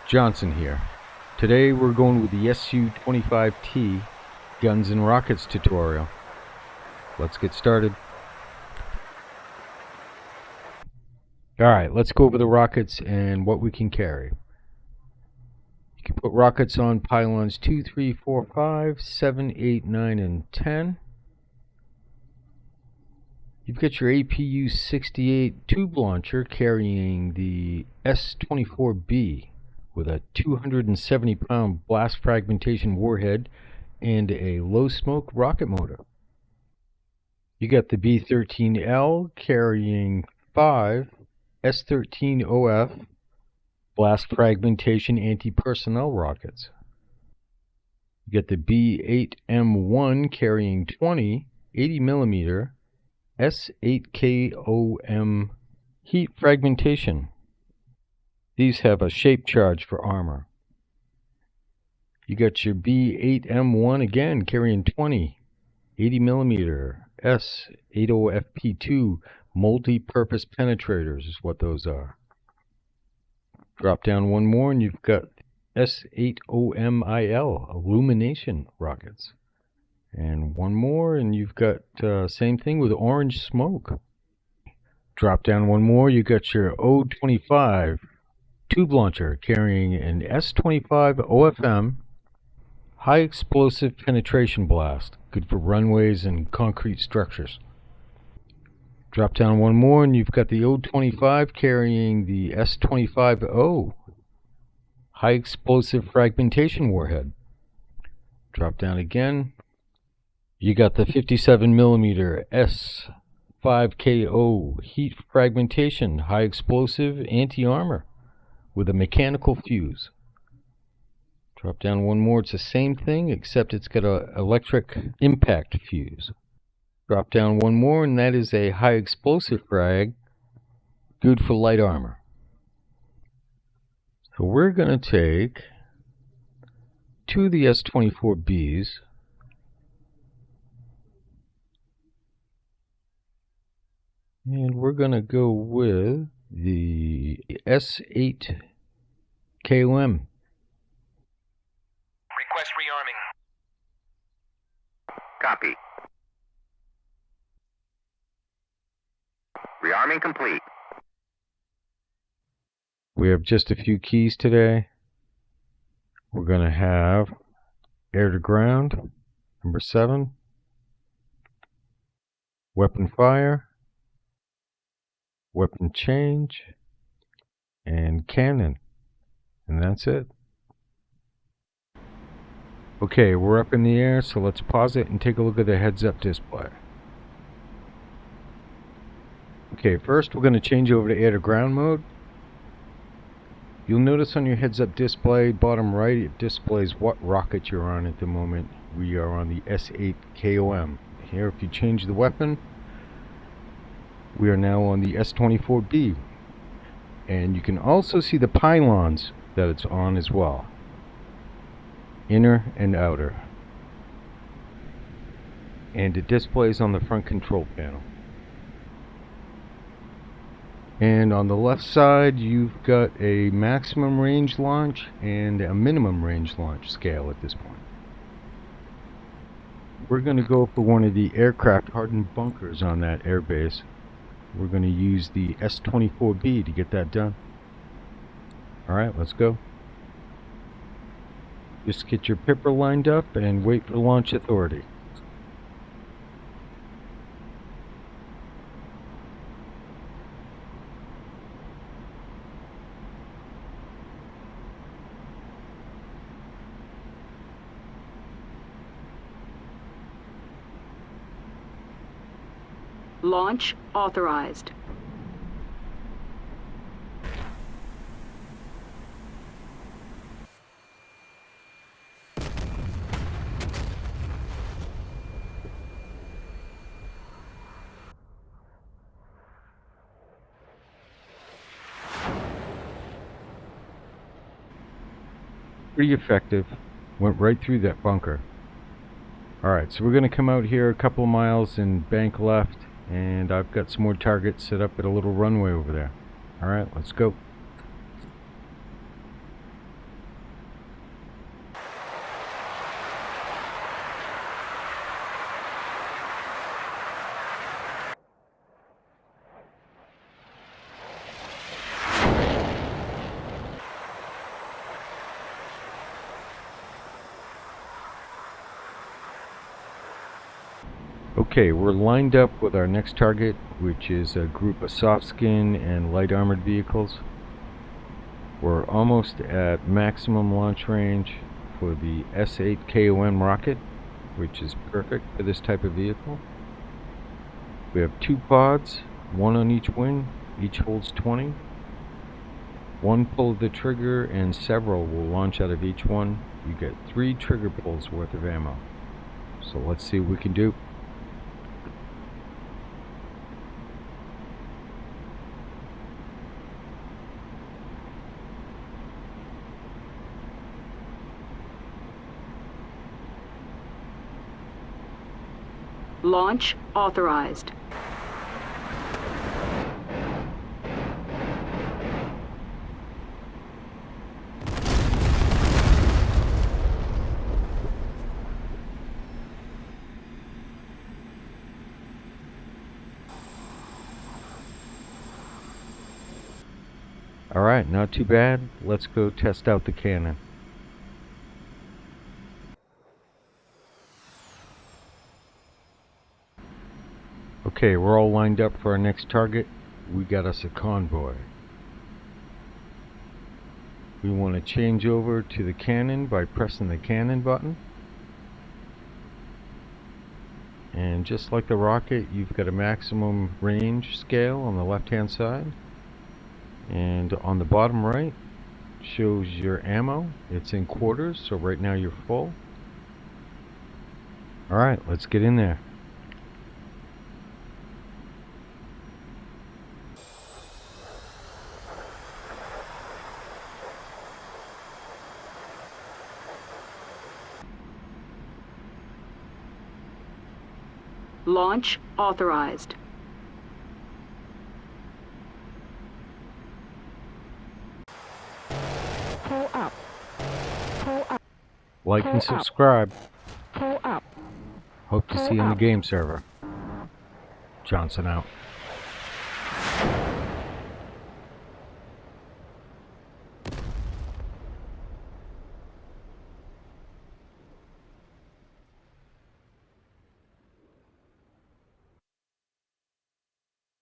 Johnson here. Today we're going with the SU-25T Guns and Rockets tutorial. Let's get started. Alright, let's go over the rockets and what we can carry. You can put rockets on pylons 2, 3, 4, 5, 7, 8, 9, and 10. You've got your APU-68 tube launcher carrying the S-24B with a 270-pound blast fragmentation warhead and a low-smoke rocket motor. You got the B-13L carrying 5 S-13OF blast fragmentation anti-personnel rockets. You got the B-8M1 carrying 20 80mm S-8KOM heat fragmentation. These have a shape charge for armor. You got your B-8M1 again carrying 20 80mm S-80FP2 multi-purpose penetrators is what those are. Drop down one more and you've got S-8OMIL illumination rockets. And one more and you've got same thing with orange smoke. Drop down one more, you got your O-25 tube launcher carrying an S-25 OFM high explosive penetration blast, good for runways and concrete structures. Drop down one more and you've got the O-25 carrying the S-25O high explosive fragmentation warhead. Drop down again. You got the 57mm S-5KO heat fragmentation high explosive anti-armor with a mechanical fuse. Drop down one more, it's the same thing except it's got an electric impact fuse. Drop down one more and that is a high explosive frag, good for light armor. So we're going to take two of the S-24Bs and we're going to go with the S-8KOM. Request rearming. Copy. Rearming complete. We have just a few keys today. We're going to have air to ground, number 7, weapon fire, weapon change, and cannon. And that's it. Okay, we're up in the air, so let's pause it and take a look at the heads-up display. Okay, first we're going to change over to air-to-ground mode. You'll notice on your heads-up display, bottom right, it displays what rocket you're on at the moment. We are on the S-8KOM. Here, if you change the weapon, we are now on the S-24B. And you can also see the pylons that it's on as well. Inner and outer. And it displays on the front control panel. And on the left side you've got a maximum range launch and a minimum range launch scale at this point. We're going to go for one of the aircraft hardened bunkers on that airbase. We're going to use the S-24B to get that done. Alright, let's go. Just get your pipper lined up and wait for launch authority. Launch authorized. Pretty effective. Went right through that bunker. Alright, so we're going to come out here a couple of miles and bank left, and I've got some more targets set up at a little runway over there. Alright, let's go. Okay, we're lined up with our next target, which is a group of soft skin and light armored vehicles. We're almost at maximum launch range for the S8KOM rocket, which is perfect for this type of vehicle. We have 2 pods, 1 on each wing, each holds 20. 1 pull of the trigger and several will launch out of each one. You get 3 trigger pulls worth of ammo. So let's see what we can do. Launch authorized. Alright, not too bad. Let's go test out the cannon. Okay, we're all lined up for our next target. We got us a convoy. We want to change over to the cannon by pressing the cannon button. And just like the rocket, you've got a maximum range scale on the left hand side. And on the bottom right shows your ammo. It's in quarters, so right now you're full. Alright, let's get in there. Launch authorized. Pull up. Pull up. Like and subscribe. Pull up. Hope to see you on the game server. Johnson out.